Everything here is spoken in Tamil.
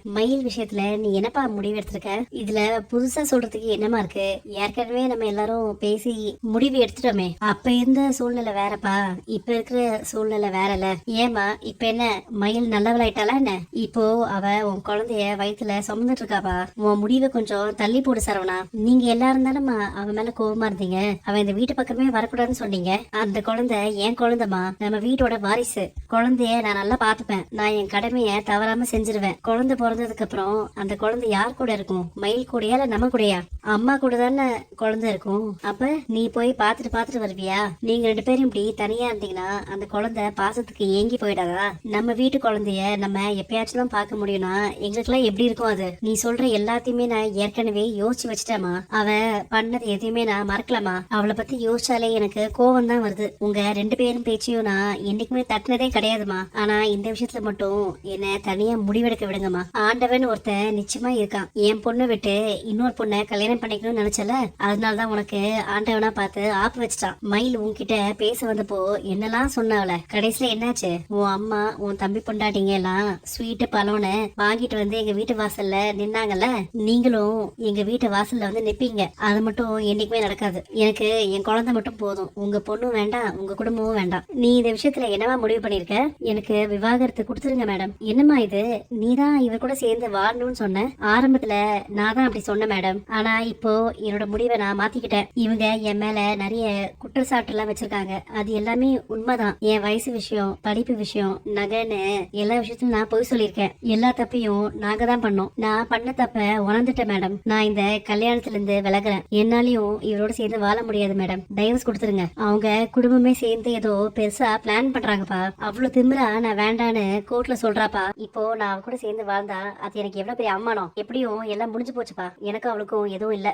மயில் விஷயத்துல நீ என்னப்பா முடிவு எடுத்திருக்க? இதுல புதுசா சொல்றதுக்கு என்னமா இருக்கு? ஏற்கனவே நம்ம எல்லாரும் பேசி முடிவு எடுத்துட்டோமே. அப்ப இருந்த சூழ்நிலை வேறப்பா, இப்ப இருக்கிற சூழ்நிலை வேறல. ஏமா இப்ப என்ன மயில் நல்லவளாயிட்டாளா என்ன? இப்போ அவ உன் குழந்தைய வயித்துல சுமந்துட்டு இருக்காப்பா. உன் முடிவை கொஞ்சம் தள்ளி போடு சரவணா. நீங்க எல்லாரும் தானம்மா அவன் மேல கோவமா இருந்தீங்க. அவன் இந்த வீட்டு பக்கமே வரக்கூடாதுன்னு சொன்னீங்க. அந்த குழந்தை என் குழந்தைமா, நம்ம வீட்டோட வாரிசு. குழந்தைய நான் நல்லா பாத்துப்பேன். நான் என் கடமைய தவறாம செஞ்சிருவேன். குழந்தை பிறந்ததுக்கு அப்புறம் அந்த குழந்தை யார் கூட இருக்கும்? மயில் கூடயா இல்ல நம்ம கூடயா? அம்மா கூட தானே குழந்தை இருக்கும். அப்ப நீ போய் பாத்துட்டு வருவியா? நீங்க ரெண்டு பேரும் இப்படி தனியா இருந்தீங்கன்னா அந்த குழந்தை பாசத்துக்கு ஏங்கி போயிடாதா? நம்ம வீட்டு குழந்தைய நம்ம எப்பயாச்சும் தான் பார்க்க முடியும்னா எங்களுக்கு எல்லாம் எப்படி இருக்கும் அது? நீ சொல்ற எல்லாத்தையுமே நான் ஏற்கனவே யோசிச்சு வச்சுட்டேமா. அவ பண்ணது எதையுமே நான் மறக்கலாமா. அவளை பத்தி யோசிச்சாலே எனக்கு கோவம் தான் வருது. உங்க ரெண்டு பேரும் பேச்சையும் நான் என்னைக்குமே தட்டினதே கிடையாதுமா. ஆனா இந்த விஷயத்துல மட்டும் என்ன தனியா முடிவெடுக்க விடுங்கம்மா. ஆண்டவன் ஒருத்தன் நிச்சயமா இருக்கான். என் பொண்ணை விட்டு இன்னொரு பொண்ணை கல்யாணம் பண்ணிக்கணும்னு நினைச்சல, அதனாலதான் உனக்கு ஆண்டவனா பார்த்து ஆப்பு வச்சுட்டான். மயில் உன்கிட்ட பேச வந்தப்போ என்னெல்லாம் சொன்னாவல, கடைசியில என்னாச்சு? உன் அம்மா உன் தம்பி பொண்டாட்டிங்க எல்லாம் ஸ்வீட்டு பழம்னு வாங்கிட்டு வந்து எங்க வீட்டு வாசல்ல நின்னாங்கல்ல, நீங்களும் எங்க வீட்டு வாசல்ல வந்து நிப்பீங்க. அது மட்டும் என்னைக்குமே நடக்காது. எனக்கு என் குழந்தை மட்டும் போதும். உங்க பொண்ணும் வேண்டாம், உங்க குடும்பமும் வேண்டாம். நீ இந்த விஷயத்துல என்னவா முடிவு பண்ணிருக்க? எனக்கு விவாகரத்து கொடுத்துருங்க மேடம். என்னம்மா இது, நீதான் இவர் கூட சேர்ந்து வாழணும்னு சொன்ன. ஆரம்பத்துல நான் தான் அப்படி சொன்னேன் மேடம். ஆனா இப்போ என்னோட முடிவை நான் மாத்திக்கிட்டேன். இவங்க என் மேல நிறைய குற்றச்சாட்டு எல்லாம் வச்சிருக்காங்க. அது எல்லாமே உண்மைதான். என் வயசு விஷயம், படிப்பு விஷயம், நகைன்னு எல்லா விஷயத்திலும் நான் போய் சொல்லியிருக்கேன். எல்லா தப்பையும் நாங்க தான் பண்ணோம். நான் பண்ண தப்ப உணர்ந்துட்டேன் மேடம். நான் இந்த கல்யாணத்துல இருந்து விலகுறேன். என்னாலையும் இவரோட சேர்ந்து வாழ முடியாது மேடம். டைவர்ஸ் கொடுத்துருங்க. அவங்க குடும்பமே சேர்ந்து ஏதோ பெருசா பிளான் பண்றாங்கப்பா. அவ்வளவு திமிரா நான் வேண்டான்னு கோர்ட்ல சொல்றாப்பா. இப்போ நான் அவ கூட சேர்ந்து வாழ்ந்தா அது எனக்கு எவ்வளவு பெரிய அவமானம். எப்படியும் எல்லாம் முடிஞ்சு போச்சுப்பா. எனக்கு அவளுக்கும் எதுவும் இல்ல.